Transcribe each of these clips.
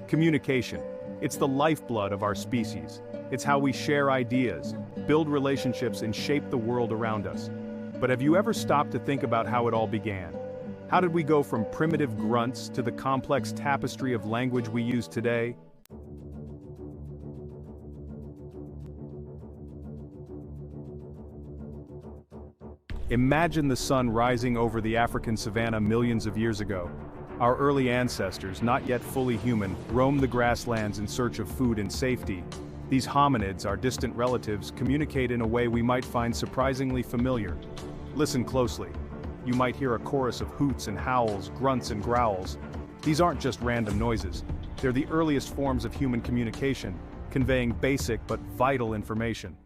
Communication. It's the lifeblood of our species. It's how we share ideas, build relationships, and shape the world around us. But have you ever stopped to think about how it all began? How did we go from primitive grunts to the complex tapestry of language we use today? Imagine the sun rising over the African savanna millions of years ago. Our early ancestors, not yet fully human, roamed the grasslands in search of food and safety. These hominids, our distant relatives, communicate in a way we might find surprisingly familiar. Listen closely. You might hear a chorus of hoots and howls, grunts and growls. These aren't just random noises. They're the earliest forms of human communication, conveying basic but vital information.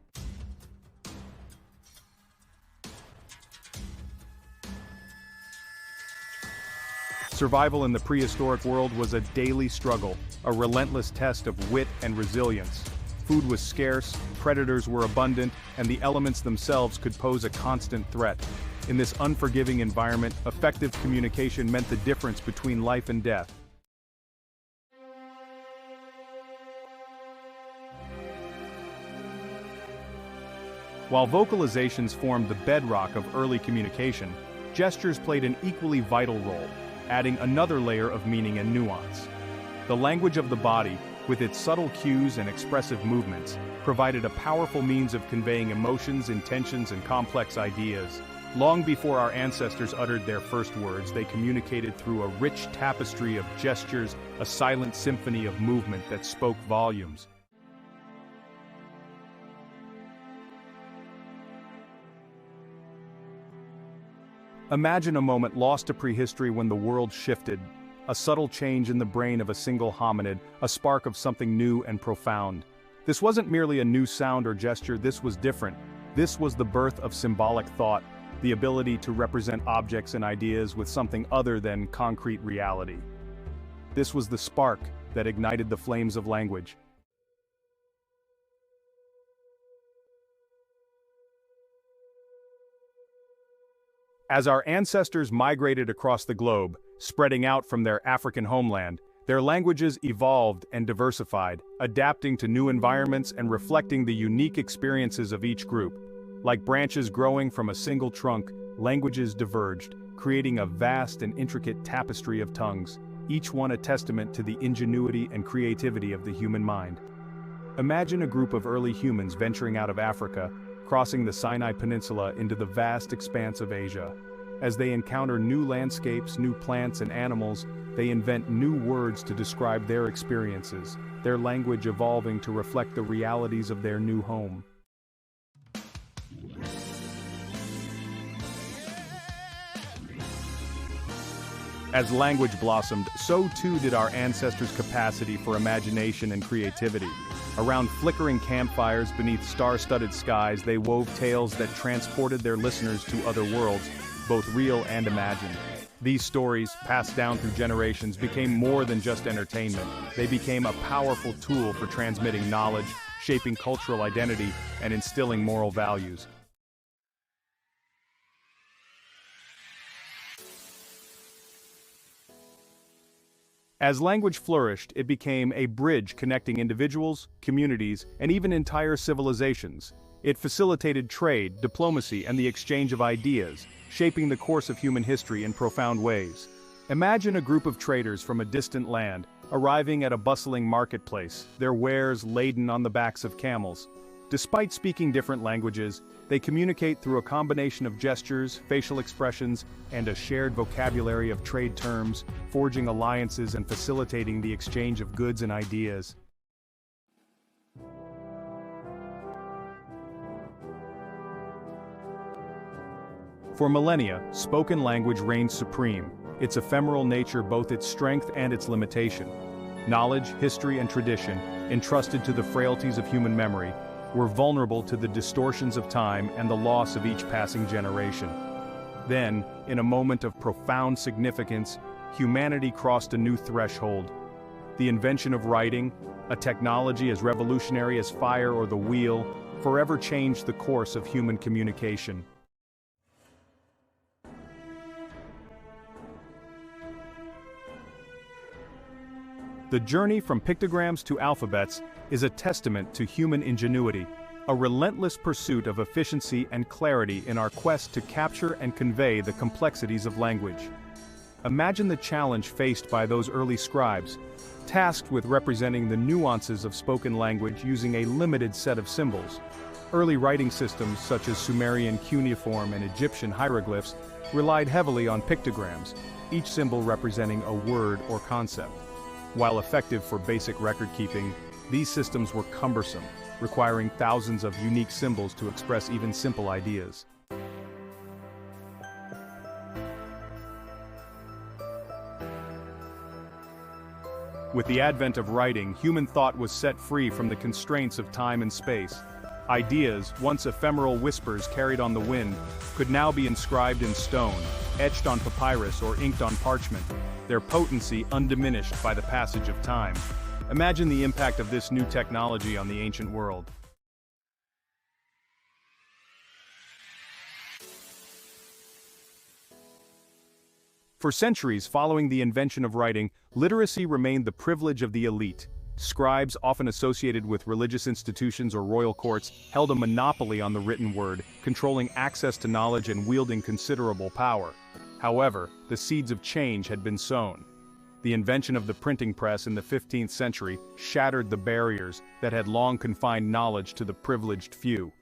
Survival in the prehistoric world was a daily struggle, a relentless test of wit and resilience. Food was scarce, predators were abundant, and the elements themselves could pose a constant threat. In this unforgiving environment, effective communication meant the difference between life and death. While vocalizations formed the bedrock of early communication, gestures played an equally vital role, adding another layer of meaning and nuance. The language of the body, with its subtle cues and expressive movements, provided a powerful means of conveying emotions, intentions, and complex ideas. Long before our ancestors uttered their first words, they communicated through a rich tapestry of gestures, a silent symphony of movement that spoke volumes. Imagine a moment lost to prehistory when the world shifted. A subtle change in the brain of a single hominid, a spark of something new and profound. This wasn't merely a new sound or gesture, this was different. This was the birth of symbolic thought, the ability to represent objects and ideas with something other than concrete reality. This was the spark that ignited the flames of language. As our ancestors migrated across the globe, spreading out from their African homeland, their languages evolved and diversified, adapting to new environments and reflecting the unique experiences of each group. Like branches growing from a single trunk, languages diverged, creating a vast and intricate tapestry of tongues, each one a testament to the ingenuity and creativity of the human mind. Imagine a group of early humans venturing out of Africa, crossing the Sinai Peninsula into the vast expanse of Asia. As they encounter new landscapes, new plants and animals, they invent new words to describe their experiences, their language evolving to reflect the realities of their new home. As language blossomed, so too did our ancestors' capacity for imagination and creativity. Around flickering campfires beneath star-studded skies, they wove tales that transported their listeners to other worlds, both real and imagined. These stories, passed down through generations, became more than just entertainment. They became a powerful tool for transmitting knowledge, shaping cultural identity, and instilling moral values. As language flourished, it became a bridge connecting individuals, communities, and even entire civilizations. It facilitated trade, diplomacy, and the exchange of ideas, shaping the course of human history in profound ways. Imagine a group of traders from a distant land, arriving at a bustling marketplace, their wares laden on the backs of camels. Despite speaking different languages, they communicate through a combination of gestures, facial expressions, and a shared vocabulary of trade terms, forging alliances and facilitating the exchange of goods and ideas. For millennia, spoken language reigned supreme, its ephemeral nature both its strength and its limitation. Knowledge, history, and tradition, entrusted to the frailties of human memory, were vulnerable to the distortions of time and the loss of each passing generation. Then, in a moment of profound significance, humanity crossed a new threshold. The invention of writing, a technology as revolutionary as fire or the wheel, forever changed the course of human communication. The journey from pictograms to alphabets is a testament to human ingenuity, a relentless pursuit of efficiency and clarity in our quest to capture and convey the complexities of language. Imagine the challenge faced by those early scribes, tasked with representing the nuances of spoken language using a limited set of symbols. Early writing systems such as Sumerian cuneiform and Egyptian hieroglyphs relied heavily on pictograms, each symbol representing a word or concept. While effective for basic record-keeping, these systems were cumbersome, requiring thousands of unique symbols to express even simple ideas. With the advent of writing, human thought was set free from the constraints of time and space. Ideas, once ephemeral whispers carried on the wind, could now be inscribed in stone, etched on papyrus or inked on parchment, their potency undiminished by the passage of time. Imagine the impact of this new technology on the ancient world. For centuries following the invention of writing, literacy remained the privilege of the elite. Scribes, often associated with religious institutions or royal courts, held a monopoly on the written word, controlling access to knowledge and wielding considerable power. However, the seeds of change had been sown. The invention of the printing press in the 15th century shattered the barriers that had long confined knowledge to the privileged few.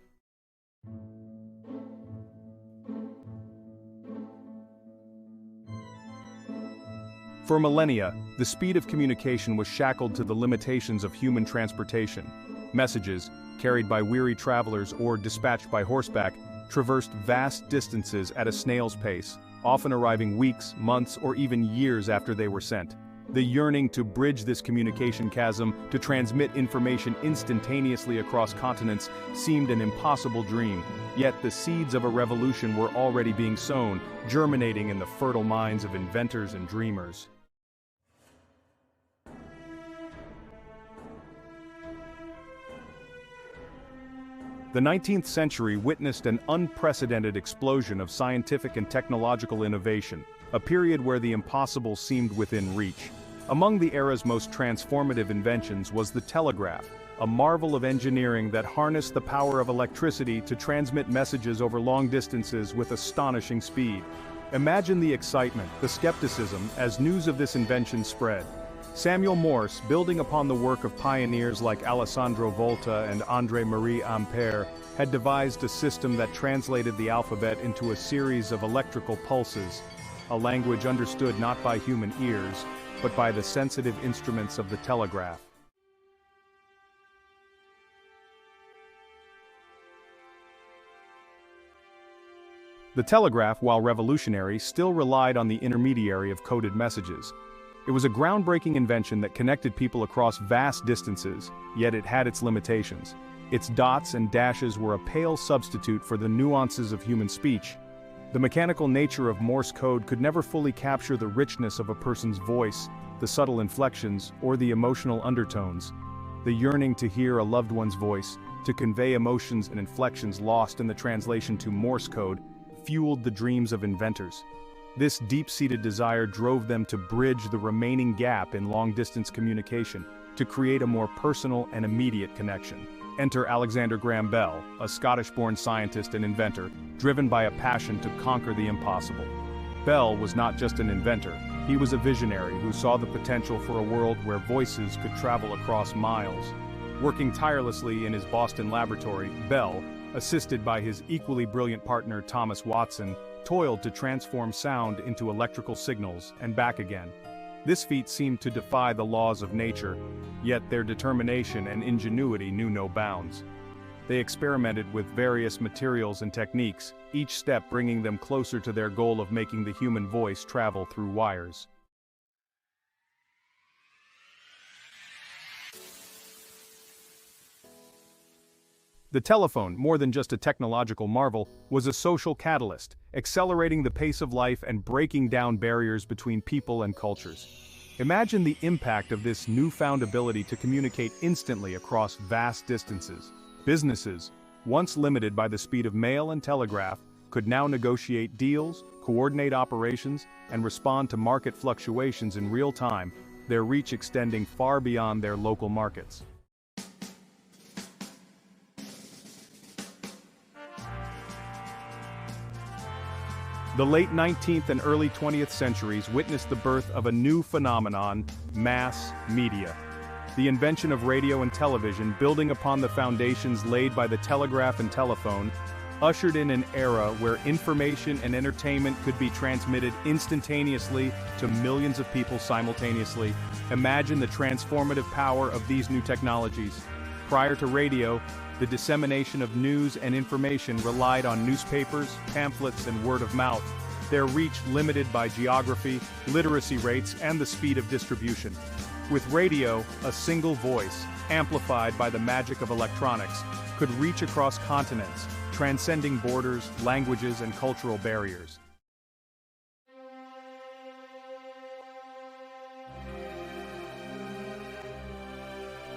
For millennia, the speed of communication was shackled to the limitations of human transportation. Messages, carried by weary travelers or dispatched by horseback, traversed vast distances at a snail's pace, often arriving weeks, months, or even years after they were sent. The yearning to bridge this communication chasm, to transmit information instantaneously across continents, seemed an impossible dream. Yet the seeds of a revolution were already being sown, germinating in the fertile minds of inventors and dreamers. The 19th century witnessed an unprecedented explosion of scientific and technological innovation, a period where the impossible seemed within reach. Among the era's most transformative inventions was the telegraph, a marvel of engineering that harnessed the power of electricity to transmit messages over long distances with astonishing speed. Imagine the excitement, the skepticism, as news of this invention spread. Samuel Morse, building upon the work of pioneers like Alessandro Volta and André-Marie Ampère, had devised a system that translated the alphabet into a series of electrical pulses, a language understood not by human ears, but by the sensitive instruments of the telegraph. The telegraph, while revolutionary, still relied on the intermediary of coded messages. It was a groundbreaking invention that connected people across vast distances, yet it had its limitations. Its dots and dashes were a pale substitute for the nuances of human speech. The mechanical nature of Morse code could never fully capture the richness of a person's voice, the subtle inflections, or the emotional undertones. The yearning to hear a loved one's voice, to convey emotions and inflections lost in the translation to Morse code, fueled the dreams of inventors. This deep-seated desire drove them to bridge the remaining gap in long-distance communication, to create a more personal and immediate connection. Enter Alexander Graham Bell, a Scottish-born scientist and inventor, driven by a passion to conquer the impossible. Bell was not just an inventor, he was a visionary who saw the potential for a world where voices could travel across miles. Working tirelessly in his Boston laboratory, Bell, assisted by his equally brilliant partner Thomas Watson, toiled to transform sound into electrical signals and back again. This feat seemed to defy the laws of nature, yet their determination and ingenuity knew no bounds. They experimented with various materials and techniques, each step bringing them closer to their goal of making the human voice travel through wires. The telephone, more than just a technological marvel, was a social catalyst, accelerating the pace of life and breaking down barriers between people and cultures. Imagine the impact of this newfound ability to communicate instantly across vast distances. Businesses, once limited by the speed of mail and telegraph, could now negotiate deals, coordinate operations, and respond to market fluctuations in real time, their reach extending far beyond their local markets. The late 19th and early 20th centuries witnessed the birth of a new phenomenon, mass media. The invention of radio and television, building upon the foundations laid by the telegraph and telephone, ushered in an era where information and entertainment could be transmitted instantaneously to millions of people simultaneously. Imagine the transformative power of these new technologies. Prior to radio, the dissemination of news and information relied on newspapers, pamphlets, and word of mouth, their reach limited by geography, literacy rates, and the speed of distribution. With radio, a single voice, amplified by the magic of electronics, could reach across continents, transcending borders, languages, and cultural barriers.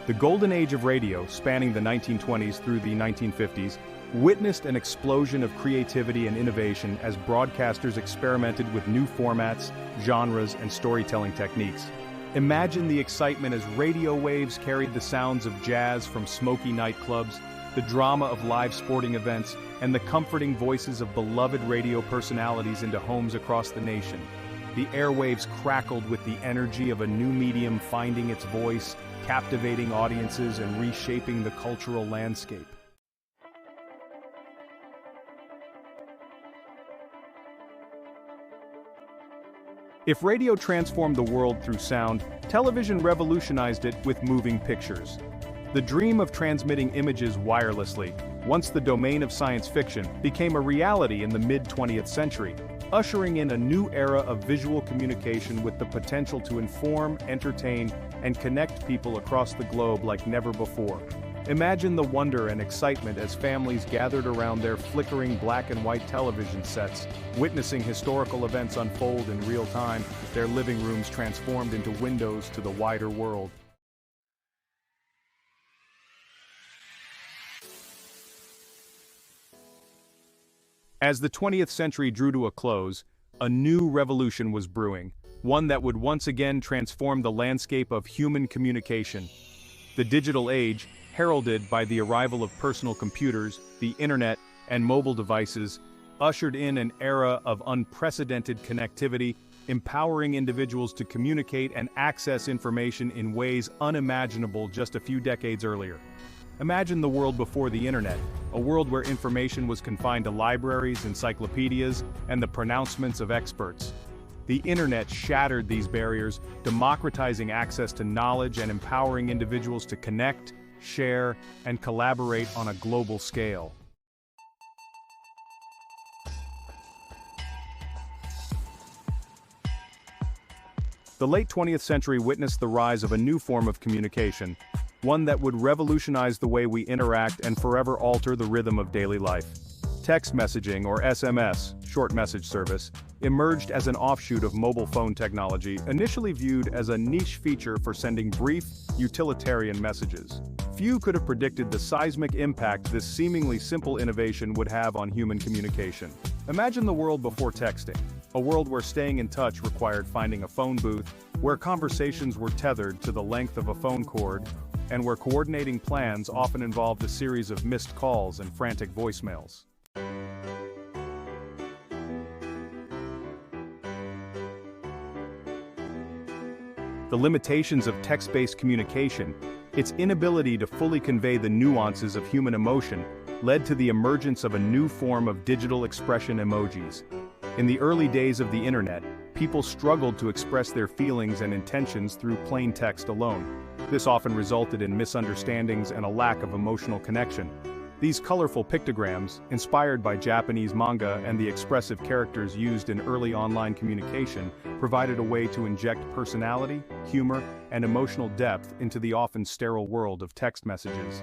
The golden age of radio, spanning the 1920s through the 1950s, witnessed an explosion of creativity and innovation as broadcasters experimented with new formats, genres, and storytelling techniques. Imagine the excitement as radio waves carried the sounds of jazz from smoky nightclubs, the drama of live sporting events, and the comforting voices of beloved radio personalities into homes across the nation. The airwaves crackled with the energy of a new medium finding its voice, captivating audiences and reshaping the cultural landscape. If radio transformed the world through sound, television revolutionized it with moving pictures. The dream of transmitting images wirelessly, once the domain of science fiction, became a reality in the mid-20th century, ushering in a new era of visual communication with the potential to inform, entertain, and connect people across the globe like never before. Imagine the wonder and excitement as families gathered around their flickering black and white television sets, witnessing historical events unfold in real time, their living rooms transformed into windows to the wider world. As the 20th century drew to a close, a new revolution was brewing, one that would once again transform the landscape of human communication. The digital age, heralded by the arrival of personal computers, the internet, and mobile devices, ushered in an era of unprecedented connectivity, empowering individuals to communicate and access information in ways unimaginable just a few decades earlier. Imagine the world before the internet, a world where information was confined to libraries, encyclopedias, and the pronouncements of experts. The internet shattered these barriers, democratizing access to knowledge and empowering individuals to connect, share, and collaborate on a global scale. The late 20th century witnessed the rise of a new form of communication, one that would revolutionize the way we interact and forever alter the rhythm of daily life. Text messaging, or SMS, short message service, emerged as an offshoot of mobile phone technology, initially viewed as a niche feature for sending brief, utilitarian messages. Few could have predicted the seismic impact this seemingly simple innovation would have on human communication. Imagine the world before texting, a world where staying in touch required finding a phone booth, where conversations were tethered to the length of a phone cord, and where coordinating plans often involved a series of missed calls and frantic voicemails. The limitations of text-based communication, its inability to fully convey the nuances of human emotion, led to the emergence of a new form of digital expression: emojis. In the early days of the internet, people struggled to express their feelings and intentions through plain text alone. This often resulted in misunderstandings and a lack of emotional connection. These colorful pictograms, inspired by Japanese manga and the expressive characters used in early online communication, provided a way to inject personality, humor, and emotional depth into the often sterile world of text messages.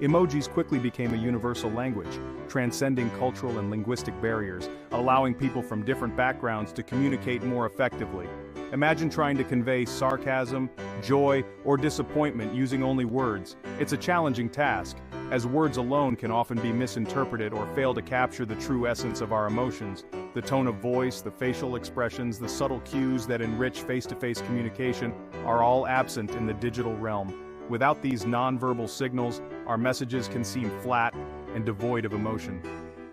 Emojis quickly became a universal language, transcending cultural and linguistic barriers, allowing people from different backgrounds to communicate more effectively. Imagine trying to convey sarcasm, joy, or disappointment using only words. It's a challenging task, as words alone can often be misinterpreted or fail to capture the true essence of our emotions. The tone of voice, the facial expressions, the subtle cues that enrich face-to-face communication are all absent in the digital realm. Without these nonverbal signals, our messages can seem flat and devoid of emotion.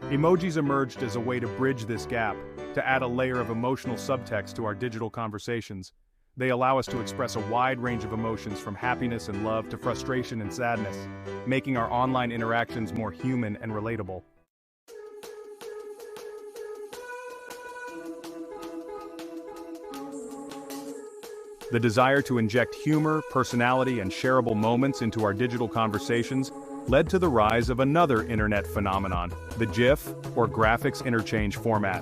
Emojis emerged as a way to bridge this gap, to add a layer of emotional subtext to our digital conversations. They allow us to express a wide range of emotions from happiness and love to frustration and sadness, making our online interactions more human and relatable. The desire to inject humor, personality, and shareable moments into our digital conversations led to the rise of another internet phenomenon, the GIF, or graphics interchange format.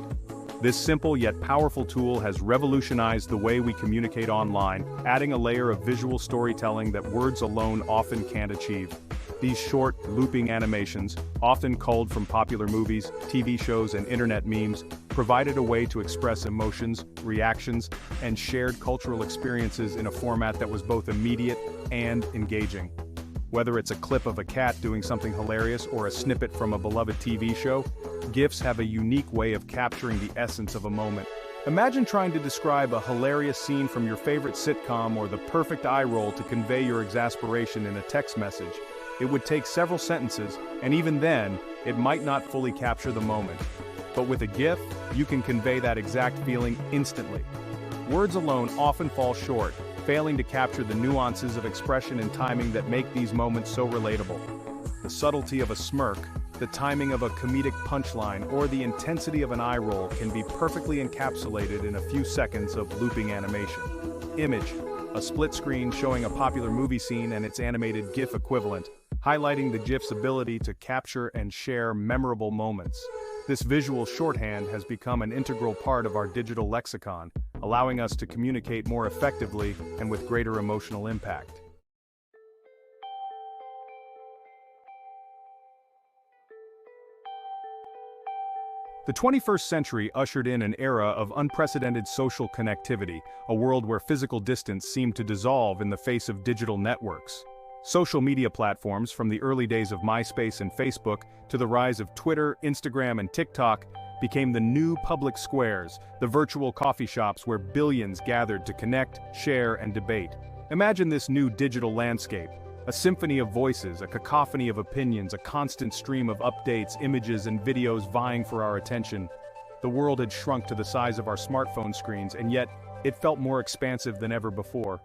This simple yet powerful tool has revolutionized the way we communicate online, adding a layer of visual storytelling that words alone often can't achieve. These short, looping animations, often culled from popular movies, TV shows, and internet memes, provided a way to express emotions, reactions, and shared cultural experiences in a format that was both immediate and engaging. Whether it's a clip of a cat doing something hilarious or a snippet from a beloved TV show, GIFs have a unique way of capturing the essence of a moment. Imagine trying to describe a hilarious scene from your favorite sitcom or the perfect eye roll to convey your exasperation in a text message. It would take several sentences, and even then, it might not fully capture the moment. But with a GIF, you can convey that exact feeling instantly. Words alone often fall short, failing to capture the nuances of expression and timing that make these moments so relatable. The subtlety of a smirk, the timing of a comedic punchline, or the intensity of an eye roll can be perfectly encapsulated in a few seconds of looping animation. Image, a split screen showing a popular movie scene and its animated GIF equivalent, highlighting the GIF's ability to capture and share memorable moments. This visual shorthand has become an integral part of our digital lexicon, allowing us to communicate more effectively and with greater emotional impact. The 21st century ushered in an era of unprecedented social connectivity, a world where physical distance seemed to dissolve in the face of digital networks. Social media platforms, from the early days of MySpace and Facebook to the rise of Twitter, Instagram, and TikTok, became the new public squares, the virtual coffee shops where billions gathered to connect, share, and debate. Imagine this new digital landscape, a symphony of voices, a cacophony of opinions, a constant stream of updates, images, and videos vying for our attention. The world had shrunk to the size of our smartphone screens, and yet, it felt more expansive than ever before.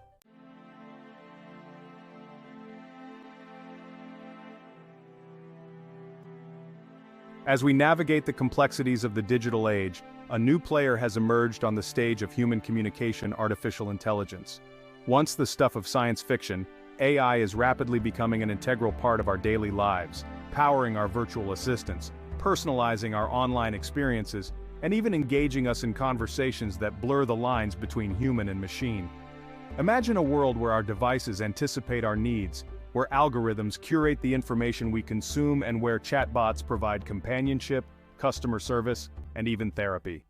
As we navigate the complexities of the digital age, a new player has emerged on the stage of human communication: artificial intelligence. Once the stuff of science fiction, AI is rapidly becoming an integral part of our daily lives, powering our virtual assistants, personalizing our online experiences, and even engaging us in conversations that blur the lines between human and machine. Imagine a world where our devices anticipate our needs, where algorithms curate the information we consume, and where chatbots provide companionship, customer service, and even therapy.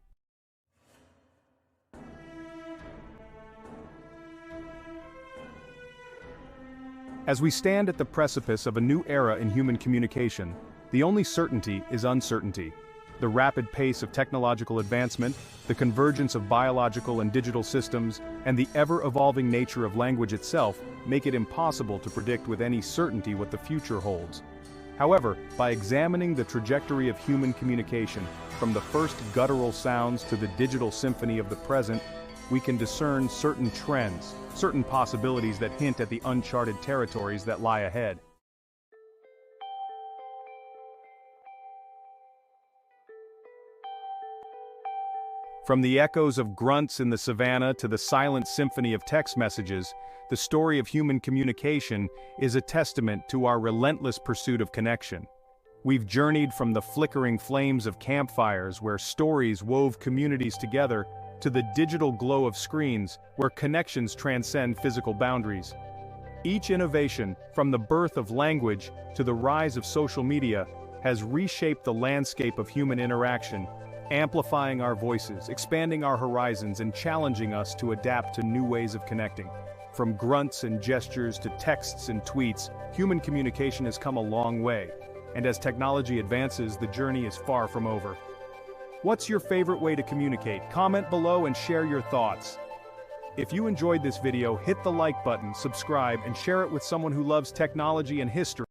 As we stand at the precipice of a new era in human communication, the only certainty is uncertainty. The rapid pace of technological advancement, the convergence of biological and digital systems, and the ever-evolving nature of language itself make it impossible to predict with any certainty what the future holds. However, by examining the trajectory of human communication, from the first guttural sounds to the digital symphony of the present, we can discern certain trends, certain possibilities that hint at the uncharted territories that lie ahead. From the echoes of grunts in the savannah to the silent symphony of text messages, the story of human communication is a testament to our relentless pursuit of connection. We've journeyed from the flickering flames of campfires where stories wove communities together to the digital glow of screens where connections transcend physical boundaries. Each innovation, from the birth of language to the rise of social media, has reshaped the landscape of human interaction, amplifying our voices, expanding our horizons, and challenging us to adapt to new ways of connecting. From grunts and gestures to texts and tweets, human communication has come a long way. And as technology advances, the journey is far from over. What's your favorite way to communicate? Comment below and share your thoughts. If you enjoyed this video, hit the like button, subscribe, and share it with someone who loves technology and history.